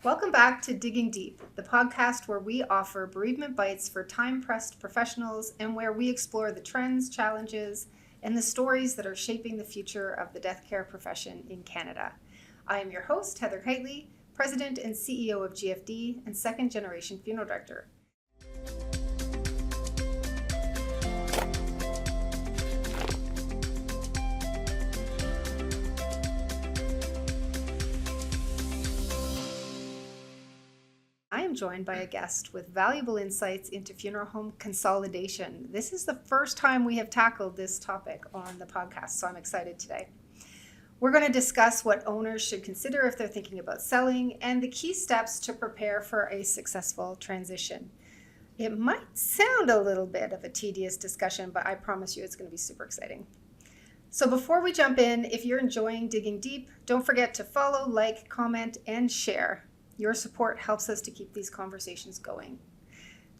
Welcome back to Digging Deep, the podcast where we offer bereavement bites for time-pressed professionals and where we explore the trends, challenges, and the stories that are shaping the future of the death care profession in Canada. I am your host, Heather Kiteley, President and CEO of GFD and second-generation funeral director. I am joined by a guest with valuable insights into funeral home consolidation. This is the first time we have tackled this topic on the podcast, so I'm excited today. We're going to discuss what owners should consider if they're thinking about selling and the key steps to prepare for a successful transition. It might sound a little bit of a tedious discussion, but I promise you it's going to be super exciting. So before we jump in, if you're enjoying Digging Deep, don't forget to follow, like, comment, and share. Your support helps us to keep these conversations going.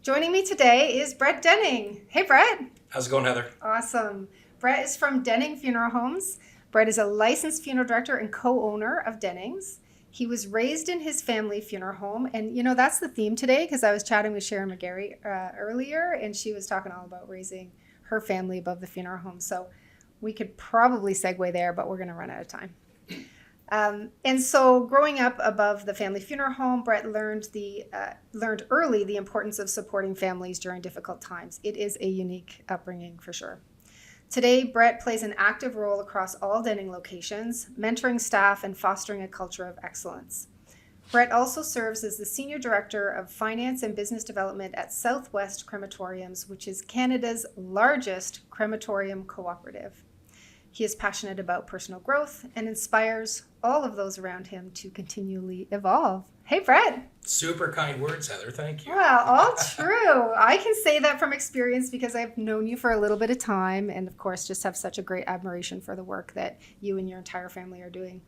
Joining me today is Brett Denning. Hey, Brett. How's it going, Heather? Awesome. Brett is from Denning Funeral Homes. Brett is a licensed funeral director and co-owner of Denning's. He was raised in his family funeral home. And, you know, that's the theme today because I was chatting with Sharon McGarry earlier, and she was talking all about raising her family above the funeral home. So we could probably segue there, but we're going to run out of time. And so growing up above the family funeral home, Brett learned early the importance of supporting families during difficult times. It is a unique upbringing for sure. Today, Brett plays an active role across all Denning locations, mentoring staff and fostering a culture of excellence. Brett also serves as the Senior Director of Finance and Business Development at Southwest Crematoriums, which is Canada's largest crematorium cooperative. He is passionate about personal growth and inspires all of those around him to continually evolve. Hey, Brett. Super kind words, Heather. Thank you. Well, all true. I can say that from experience because I've known you for a little bit of time and, of course, just have such a great admiration for the work that you and your entire family are doing.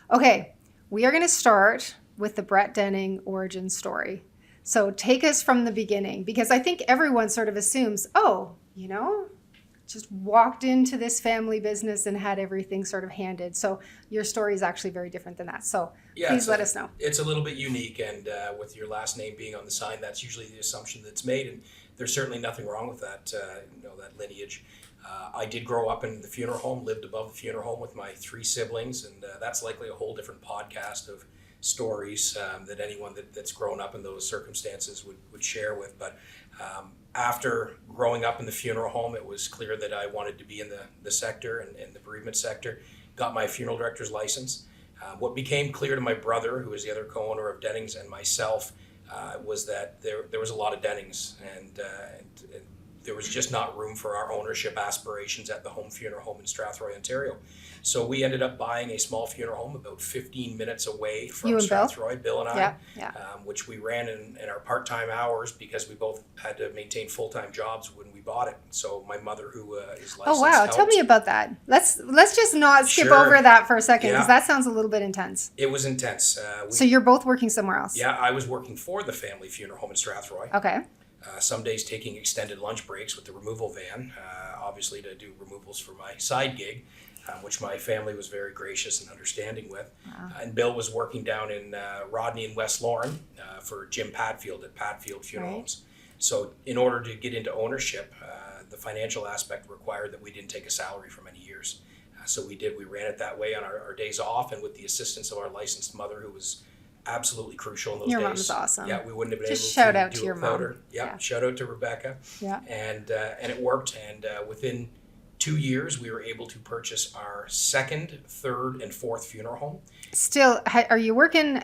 Okay, we are going to start with the Brett Denning origin story. So take us from the beginning because I think everyone sort of assumes, just walked into this family business and had everything sort of handed. So your story is actually very different than that. So please let us know. It's a little bit unique, and with your last name being on the sign, that's usually the assumption that's made, and there's certainly nothing wrong with that, that lineage. I did grow up in the funeral home, lived above the funeral home with my three siblings, and that's likely a whole different podcast of stories that anyone that's grown up in those circumstances would share with. But after growing up in the funeral home, it was clear that I wanted to be in the sector and the bereavement sector. Got my funeral director's license. What became clear to my brother, who was the other co-owner of Denning's, and myself, was that there was a lot of Denning's, and there was just not room for our ownership aspirations at the home funeral home in Strathroy, Ontario. So we ended up buying a small funeral home about 15 minutes away from Strathroy, Bill and I, which we ran in our part-time hours because we both had to maintain full-time jobs when we bought it. So my mother, who is licensed, oh wow, tell me about that. Let's just not skip over that for a second because that sounds a little bit intense. It was intense. So you're both working somewhere else? Yeah, I was working for the family funeral home in Strathroy. Okay. Some days taking extended lunch breaks with the removal van, obviously to do removals for my side gig, which my family was very gracious and understanding with. Wow. And Bill was working down in Rodney and West Lorne for Jim Padfield at Padfield Funeral Homes. So in order to get into ownership, the financial aspect required that we didn't take a salary for many years. So we did. We ran it that way on our days off and with the assistance of our licensed mother, who was absolutely crucial in those days. Your mom's awesome. Yeah, we wouldn't have been just able shout to out do to your it without mom. her. Yeah, shout out to Rebecca. Yeah. And it worked. And within 2 years, we were able to purchase our second, third, and fourth funeral home. Still, are you working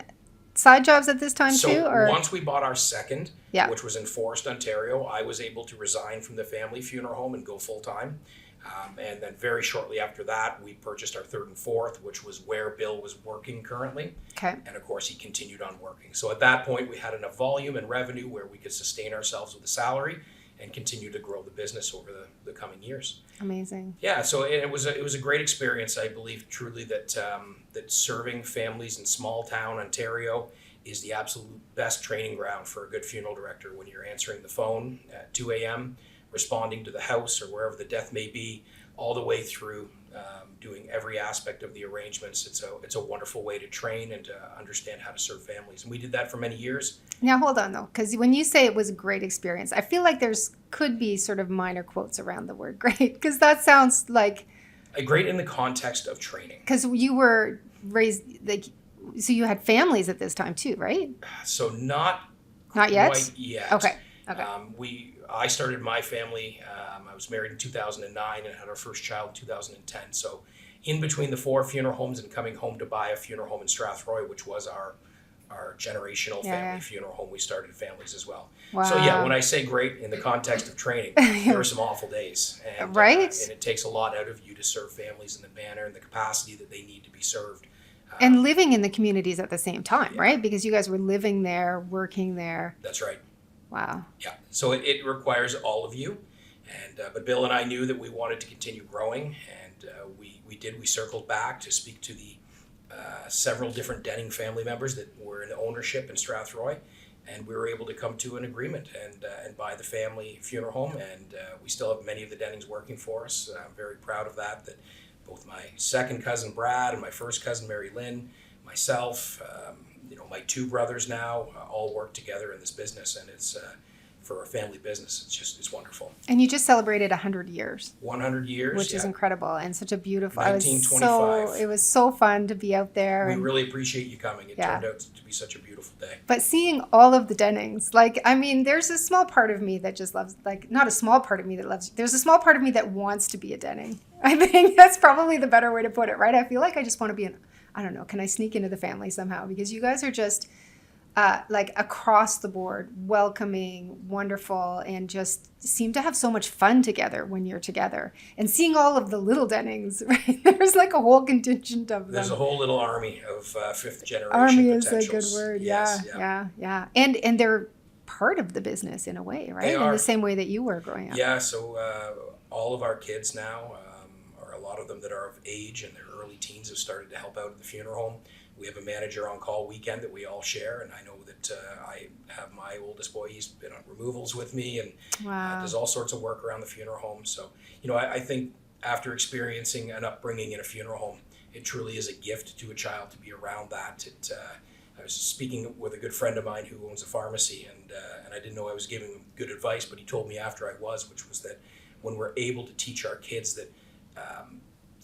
side jobs at this time too? Or Once we bought our second, which was in Forest, Ontario, I was able to resign from the family funeral home and go full time. And then very shortly after that, we purchased our third and fourth, which was where Bill was working currently. Okay. And of course, he continued on working. So at that point, we had enough volume and revenue where we could sustain ourselves with a salary and continue to grow the business over the coming years. Amazing. Yeah, so it was a great experience. I believe truly that that serving families in small town Ontario is the absolute best training ground for a good funeral director when you're answering the phone at 2 a.m., responding to the house or wherever the death may be, all the way through, doing every aspect of the arrangements. It's a wonderful way to train and to understand how to serve families. And we did that for many years. Now hold on though, because when you say it was a great experience, I feel like could be sort of minor quotes around the word great, because that sounds like Great in the context of training. because you were raised like, so you had families at this time too, right? So not yet. quite yet. Okay. I started my family. I was married in 2009 and had our first child in 2010. So in between the 4 funeral homes and coming home to buy a funeral home in Strathroy, which was our generational family funeral home, we started families as well. Wow. So yeah, when I say great in the context of training, there are some awful days. And, right. And it takes a lot out of you to serve families in the manner and the capacity that they need to be served. And living in the communities at the same time, right? Because you guys were living there, working there. That's right. Wow. Yeah. So it requires all of you. And but Bill and I knew that we wanted to continue growing, and we did. We circled back to speak to the several different Denning family members that were in ownership in Strathroy, and we were able to come to an agreement and buy the family funeral home. And we still have many of the Dennings working for us. I'm very proud of that. That both my second cousin Brad and my first cousin Mary Lynn, myself, my 2 brothers now, all work together in this business, and it's for a family business. It's wonderful. And you just celebrated 100 years. 100 years, which is incredible and such a beautiful. 1925. It was so fun to be out there. We really appreciate you coming. It turned out to be such a beautiful day. But seeing all of the Dennings, there's a small part of me that just loves, not a small part of me that loves. There's a small part of me that wants to be a Denning. I think that's probably the better way to put it, right? I feel like I just want to be I don't know, can I sneak into the family somehow? Because you guys are just across the board, welcoming, wonderful, and just seem to have so much fun together when you're together. And seeing all of the little Dennings, right? There's like a whole contingent of them. There's a whole little army of 5th generation Army is a potentials. good word. Yes, Yeah. And they're part of the business in a way, right? In the same way that you were growing up. Yeah, so all of our kids now, or a lot of them that are of age and their early teens, have started to help out at the funeral home. We have a manager on call weekend that we all share, and I know that I have my oldest boy. He's been on removals with me and does all sorts of work around the funeral home. So, I think after experiencing an upbringing in a funeral home, it truly is a gift to a child to be around that. I was speaking with a good friend of mine who owns a pharmacy, and I didn't know I was giving him good advice, but he told me after I was, which was that when we're able to teach our kids that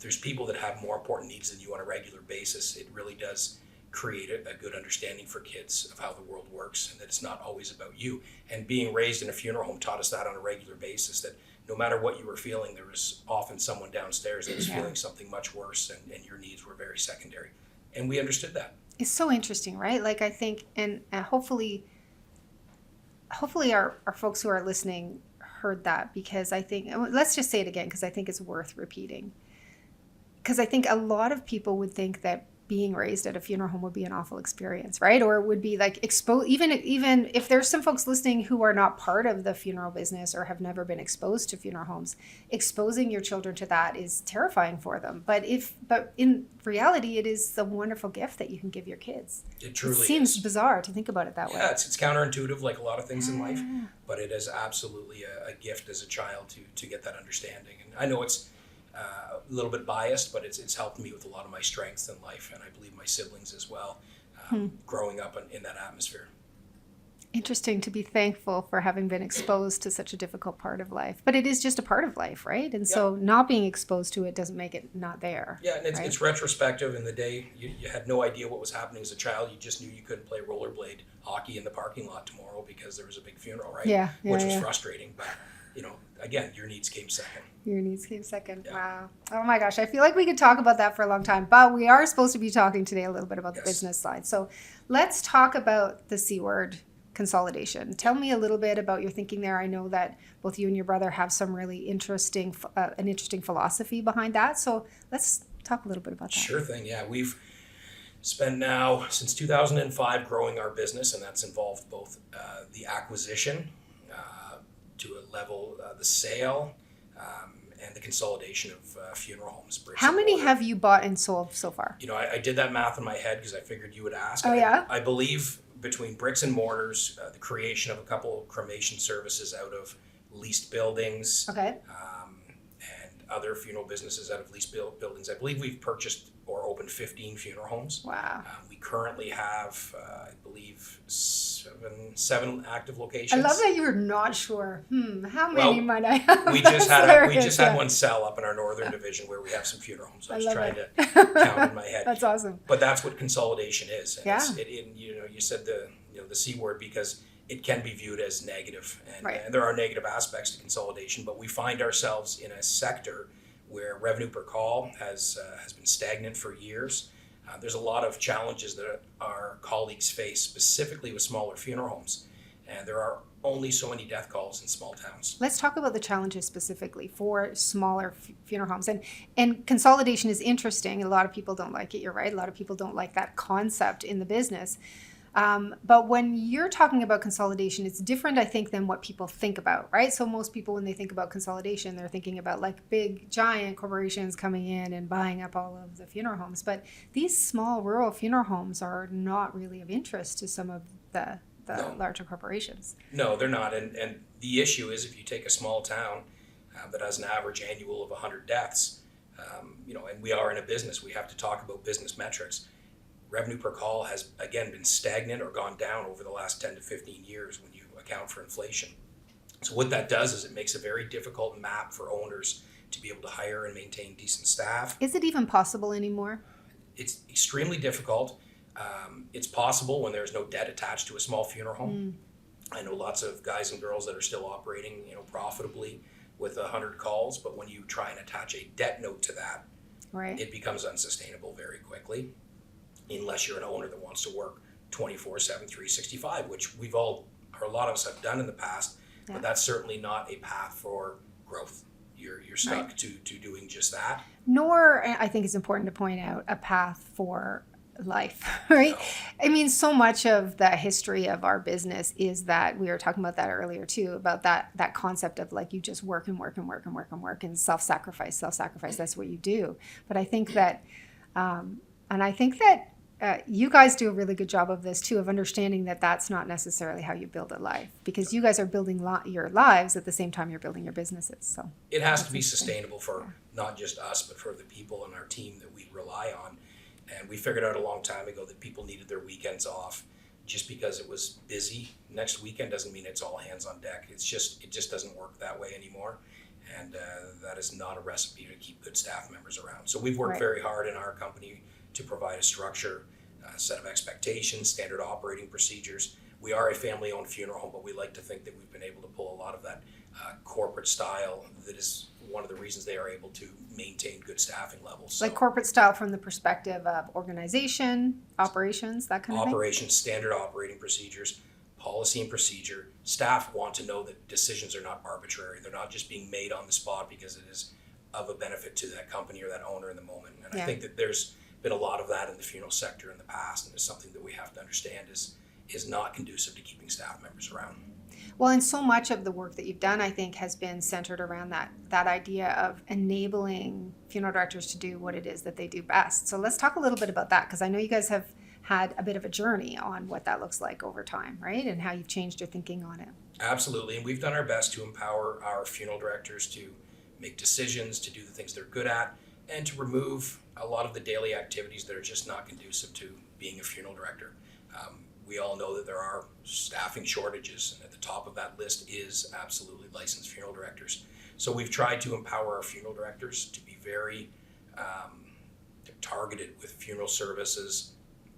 there's people that have more important needs than you on a regular basis, it really does create a good understanding for kids of how the world works, and that it's not always about you. And being raised in a funeral home taught us that on a regular basis, that no matter what you were feeling, there was often someone downstairs that was feeling something much worse, and your needs were very secondary. And we understood that. It's so interesting, right? I think, and hopefully our folks who are listening heard that, because I think, let's just say it again, because I think it's worth repeating. Because I think a lot of people would think that being raised at a funeral home would be an awful experience, right? Or it would be exposed, even if there's some folks listening who are not part of the funeral business or have never been exposed to funeral homes, exposing your children to that is terrifying for them. But in reality, it is a wonderful gift that you can give your kids. It truly seems bizarre to think about it that way. Yeah, it's counterintuitive, like a lot of things in life, but it is absolutely a gift as a child to get that understanding. And I know it's a little bit biased, but it's helped me with a lot of my strengths in life, and I believe my siblings as well, growing up in that atmosphere. Interesting to be thankful for having been exposed to such a difficult part of life. But it is just a part of life, right? And so not being exposed to it doesn't make it not there. Yeah, and it's retrospective. In the day, you had no idea what was happening as a child. You just knew you couldn't play rollerblade hockey in the parking lot tomorrow because there was a big funeral, right? Which was frustrating, but again, your needs came second. Your needs came second. Yeah. Wow. Oh my gosh. I feel like we could talk about that for a long time, but we are supposed to be talking today a little bit about the business side. So let's talk about the C word, consolidation. Tell me a little bit about your thinking there. I know that both you and your brother have some really interesting philosophy behind that. So let's talk a little bit about that. Sure thing. Yeah. We've spent now since 2005 growing our business, and that's involved both the acquisition to a level, the sale, and the consolidation of funeral homes. How many have you bought and sold so far? I did that math in my head because I figured you would ask. Oh, yeah? I believe between bricks and mortars, the creation of a couple of cremation services out of leased buildings, okay, and other funeral businesses that have leased buildings. I believe we've purchased or opened 15 funeral homes. Wow. We currently have, I believe, seven active I locations. love that you were not sure. How many Well, might I have? We just had Hilarious, yeah. one sell up in our northern division where we have some funeral homes. I was love trying it. to count in my head. That's awesome. But that's what consolidation is. And Yeah. you said the C word because it can be viewed as negative, and, Right. and there are negative aspects to consolidation. But we find ourselves in a sector where revenue per call has been stagnant for years. There's a lot of challenges that our colleagues face, specifically with smaller funeral homes, and there are only so many death calls in small towns. Let's talk about the challenges specifically for smaller funeral homes. And consolidation is interesting. A lot of people don't like it. You're right. A lot of people don't like that concept in the business. But when you're talking about consolidation, it's different, I think, than what people think about, right? So most people, when they think about consolidation, they're thinking about like big, giant corporations coming in and buying up all of the funeral homes. But these small rural funeral homes are not really of interest to some of the No. larger corporations. No, they're not. And the issue is if you take a small town that has an average annual of 100 deaths, and we are in a business, we have to talk about business metrics. Revenue per call has, again, been stagnant or gone down over the last 10 to 15 years when you account for inflation. So what that does is it makes a very difficult map for owners to be able to hire and maintain decent staff. Is it even possible anymore? It's extremely difficult. It's possible when there's no debt attached to a small funeral home. I know lots of guys and girls that are still operating, profitably with 100 calls, but when you try and attach a debt note to that, Right. it becomes unsustainable very quickly, unless you're an owner that wants to work 24/7, 365, which a lot of us have done in the past, Yeah. but that's certainly not a path for growth. You're stuck Right. to doing just that. Nor, I think it's important to point out, a path for life, right? No. I mean, so much of the history of our business is that, we were talking about that earlier too, about that concept of like you just work and work and work and work and work and self-sacrifice, that's what you do. But I think that, you guys do a really good job of this too, of understanding that that's not necessarily how you build a life, because you guys are building your lives at the same time you're building your businesses. So It has to be sustainable for not just us, but for the people in our team that we rely on. And we figured out a long time ago that people needed their weekends off. Just because it was busy next weekend doesn't mean it's all hands on deck. It just doesn't work that way anymore. And that is not a recipe to keep good staff members around. So we've worked Right. very hard in our company to provide a structure, a set of expectations, standard operating procedures. We are a family-owned funeral home, but we like to think that we've been able to pull a lot of that corporate style. That is one of the reasons they are able to maintain good staffing levels. So like corporate style from the perspective of organization, operations, that kind of thing. operations, standard operating procedures, policy and procedure. Staff want to know that decisions are not arbitrary. They're not just being made on the spot because it is of a benefit to that company or that owner in the moment. And Yeah. I think that there's been a lot of that in the funeral sector in the past, and it's something that we have to understand is not conducive to keeping staff members around. Well, and so much of the work that you've done, I think, has been centered around that idea of enabling funeral directors to do what it is that they do best. So let's talk a little bit about that, because I know you guys have had a bit of a journey on what that looks like over time, right? And how you've changed your thinking on it. Absolutely, and we've done our best to empower our funeral directors to make decisions, to do the things they're good at, and to remove a lot of the daily activities that are just not conducive to being a funeral director. We all know that there are staffing shortages, and at the top of that list is absolutely licensed funeral directors. So we've tried to empower our funeral directors to be very targeted with funeral services,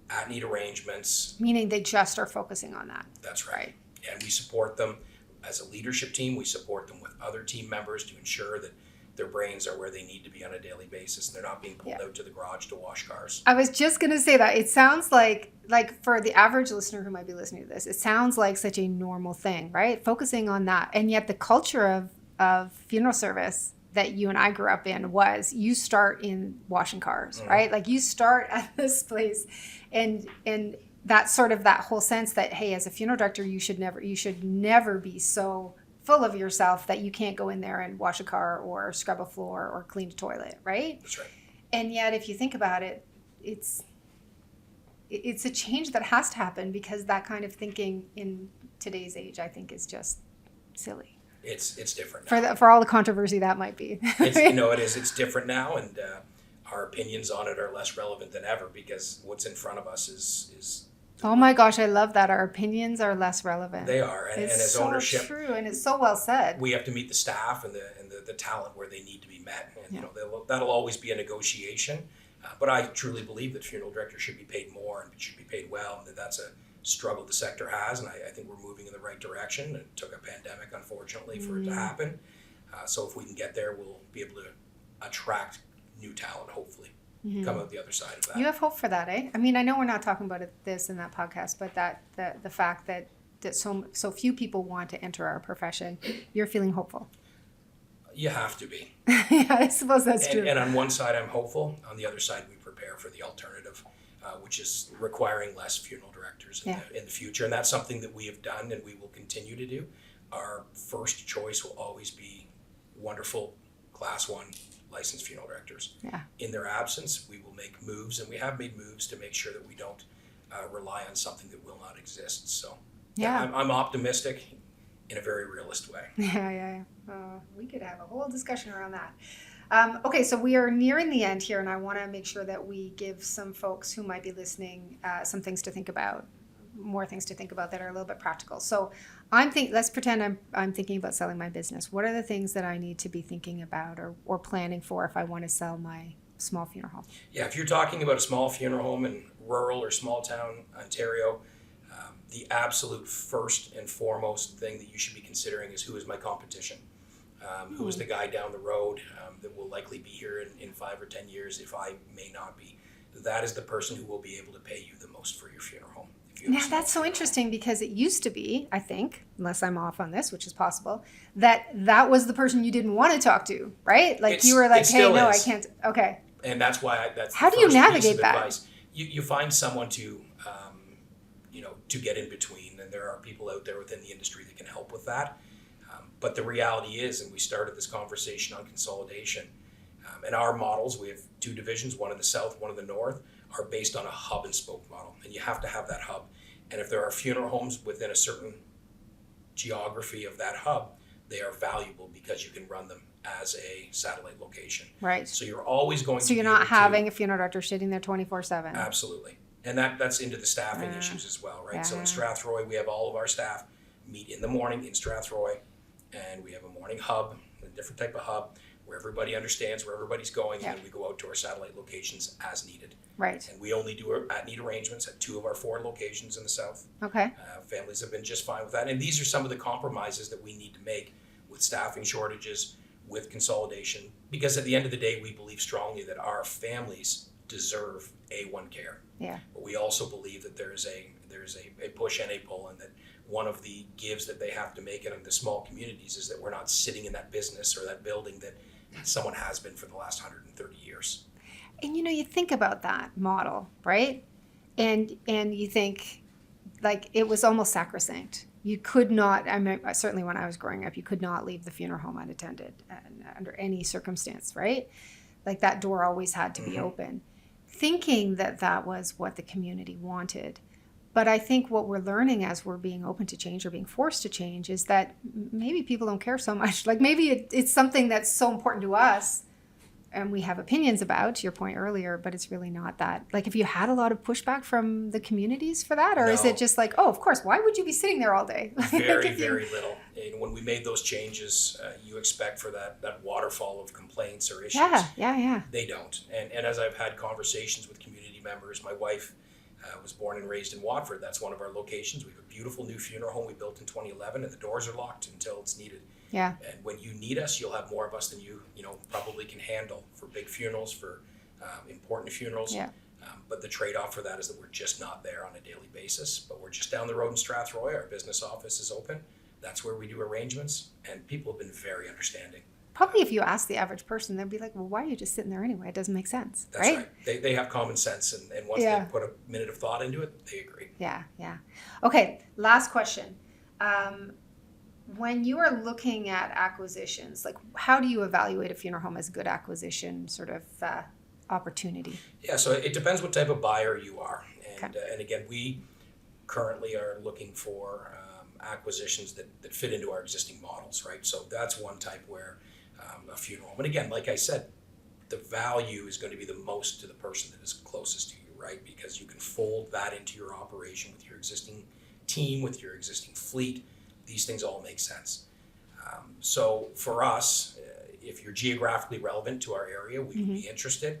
at-need arrangements. Meaning they just are focusing on that. That's right. And we support them as a leadership team. We support them with other team members to ensure that their brains are where they need to be on a daily basis, and they're not being pulled out to the garage to wash cars. I was just going to say that. It sounds like for the average listener who might be listening to this, it sounds like such a normal thing, right? Focusing on that. And yet the culture of funeral service that you and I grew up in was you start in washing cars, right? Like you start at this place, and that's sort of that whole sense that, hey, as a funeral director, you should never be so full of yourself that you can't go in there and wash a car or scrub a floor or clean a toilet, right? That's right. And yet, if you think about it, it's a change that has to happen, because that kind of thinking in today's age, I think, is just silly. It's different now. For all the controversy that might be. It's, it is. It's different now, and our opinions on it are less relevant than ever because what's in front of us is Oh my gosh, I love that. Our opinions are less relevant. they are, and It's as so ownership, true, and it's so well said. we have to meet the staff and the talent where they need to be met, and Yeah. that'll always be a negotiation. But I truly believe that funeral directors should be paid more and should be paid well, and that's a struggle the sector has, and I think we're moving in the right direction. It took a pandemic, unfortunately, for it to happen. So if we can get there, we'll be able to attract new talent, hopefully, come out the other side of that. You have hope for that, eh? I mean, I know we're not talking about this in that podcast, but the fact that so few people want to enter our profession, you're feeling hopeful. You have to be. Yeah, I suppose that's true. And on one side, I'm hopeful. On the other side, we prepare for the alternative, which is requiring less funeral directors in the future. And that's something that we have done and we will continue to do. Our first choice will always be wonderful Class 1 licensed funeral directors. Yeah. In their absence, we will make moves, and we have made moves to make sure that we don't rely on something that will not exist. So I'm optimistic in a very realist way. Yeah. We could have a whole discussion around that. Okay, so we are nearing the end here, and I want to make sure that we give some folks who might be listening some things to think about, more things to think about that are a little bit practical. So let's pretend I'm thinking about selling my business. What are the things that I need to be thinking about or planning for if I want to sell my small funeral home? Yeah, if you're talking about a small funeral home in rural or small town Ontario, the absolute first and foremost thing that you should be considering is who is my competition? Who is the guy down the road that will likely be here in 5 or 10 years if I may not be? That is the person who will be able to pay you the most for your funeral home. Yeah, that's so interesting because it used to be, I think, unless I'm off on this, which is possible, that was the person you didn't want to talk to, right? Like you were like, hey, no, I can't. Okay. And that's why How do you navigate that? Advice. You find someone to get in between, and there are people out there within the industry that can help with that. But the reality is, and we started this conversation on consolidation, and our models, we have 2 divisions, one in the south, one in the north, are based on a hub and spoke model, and you have to have that hub. And if there are funeral homes within a certain geography of that hub, they are valuable because you can run them as a satellite location. Right. So you're always going to So you're not having a funeral director sitting there 24/7. Absolutely. And that's into the staffing issues as well, right? So in Strathroy, we have all of our staff meet in the morning in Strathroy, and we have a morning hub, a different type of hub, where everybody understands where everybody's going, and then we go out to our satellite locations as needed. Right. And we only do at-need arrangements at 2 of our 4 locations in the south. Okay. Families have been just fine with that. And these are some of the compromises that we need to make with staffing shortages, with consolidation, because at the end of the day, we believe strongly that our families deserve A1 care. Yeah. But we also believe that there's a push and a pull, and that one of the gives that they have to make in the small communities is that we're not sitting in that business or that building that someone has been for the last 130 years. And you think about that model, right? And you think like it was almost sacrosanct. You could not, I mean, certainly when I was growing up, you could not leave the funeral home unattended under any circumstance, right? Like that door always had to be open. Thinking that was what the community wanted. But I think what we're learning as we're being open to change or being forced to change is that maybe people don't care so much. Like maybe it's something that's so important to us and we have opinions about, to your point earlier, but it's really not that. Like, have you had a lot of pushback from the communities for that? Or is it just like, oh, of course, why would you be sitting there all day? Very, very little. And when we made those changes, you expect for that waterfall of complaints or issues. Yeah. They don't. And as I've had conversations with community members, my wife was born and raised in Watford. That's one of our locations. We have a beautiful new funeral home we built in 2011, and the doors are locked until it's needed. Yeah. And when you need us, you'll have more of us than you probably can handle for big funerals, for important funerals. Yeah. But the trade-off for that is that we're just not there on a daily basis. But we're just down the road in Strathroy. Our business office is open. That's where we do arrangements, and people have been very understanding. Probably if you ask the average person, they'd be like, well, why are you just sitting there anyway? It doesn't make sense. That's right. They have common sense, and once they put a minute of thought into it, they agree. Yeah. Okay, last question. When you are looking at acquisitions, like how do you evaluate a funeral home as a good acquisition sort of opportunity? Yeah, so it depends what type of buyer you are. And again, we currently are looking for acquisitions that fit into our existing models, right? So that's one type where a funeral home. And again, like I said, the value is going to be the most to the person that is closest to you, right? Because you can fold that into your operation with your existing team, with your existing fleet. These things all make sense. So for us, if you're geographically relevant to our area, we would be interested.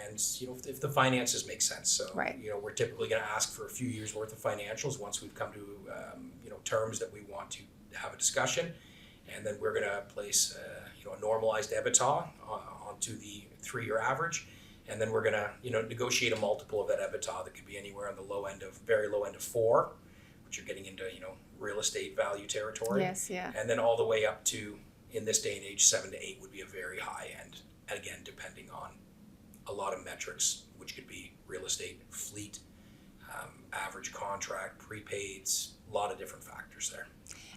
And if the finances make sense, so Right. we're typically going to ask for a few years worth of financials once we've come to terms that we want to have a discussion, and then we're going to place a normalized EBITDA onto the 3-year average, and then we're going to negotiate a multiple of that EBITDA that could be anywhere on the very low end of 4, which you're getting into real estate value territory. Yes, yeah. And then all the way up to, in this day and age, 7 to 8 would be a very high end, and again depending on a lot of metrics, which could be real estate, fleet, average contract, prepaids, a lot of different factors there.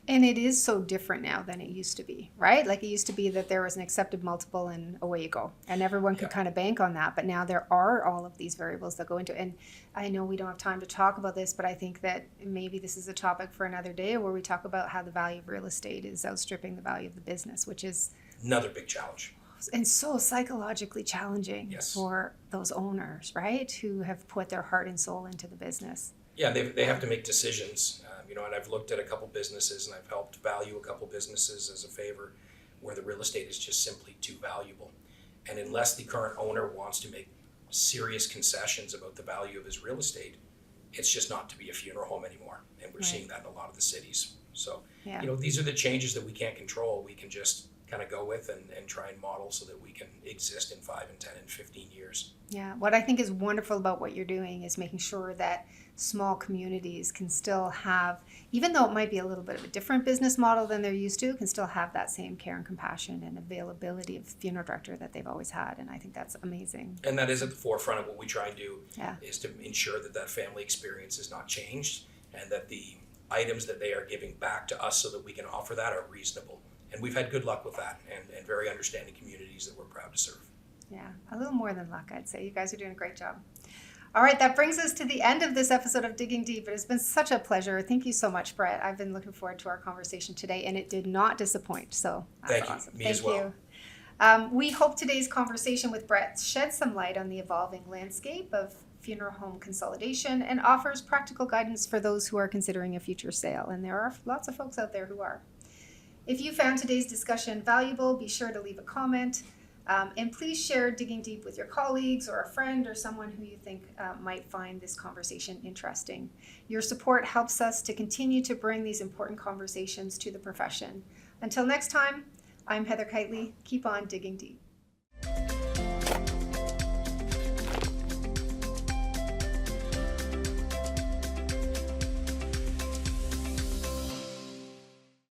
And it is so different now than it used to be, right? Like it used to be that there was an accepted multiple and away you go. And everyone could kind of bank on that. But now there are all of these variables that go into it. And I know we don't have time to talk about this, but I think that maybe this is a topic for another day where we talk about how the value of real estate is outstripping the value of the business, which is another big challenge. And so psychologically challenging for those owners, right? Who have put their heart and soul into the business. Yeah, they have to make decisions. And I've looked at a couple businesses and I've helped value a couple businesses as a favor where the real estate is just simply too valuable. And unless the current owner wants to make serious concessions about the value of his real estate, it's just not to be a funeral home anymore. And we're seeing that in a lot of the cities. So, these are the changes that we can't control. We can just kind of go with and try and model so that we can exist in 5 and 10 and 15 years. Yeah, what I think is wonderful about what you're doing is making sure that small communities can still have, even though it might be a little bit of a different business model than they're used to, can still have that same care and compassion and availability of funeral director that they've always had. And I think that's amazing. And that is at the forefront of what we try and do, is to ensure that family experience is not changed and that the items that they are giving back to us so that we can offer that are reasonable. And we've had good luck with that and very understanding communities that we're proud to serve. Yeah, a little more than luck, I'd say. You guys are doing a great job. All right, that brings us to the end of this episode of Digging Deep. It has been such a pleasure. Thank you so much, Brett. I've been looking forward to our conversation today, and it did not disappoint. So that's awesome. Me as well. We hope today's conversation with Brett sheds some light on the evolving landscape of funeral home consolidation and offers practical guidance for those who are considering a future sale. And there are lots of folks out there who are. If you found today's discussion valuable, be sure to leave a comment. And please share Digging Deep with your colleagues or a friend or someone who you think might find this conversation interesting. Your support helps us to continue to bring these important conversations to the profession. Until next time, I'm Heather Kiteley. Keep on digging deep.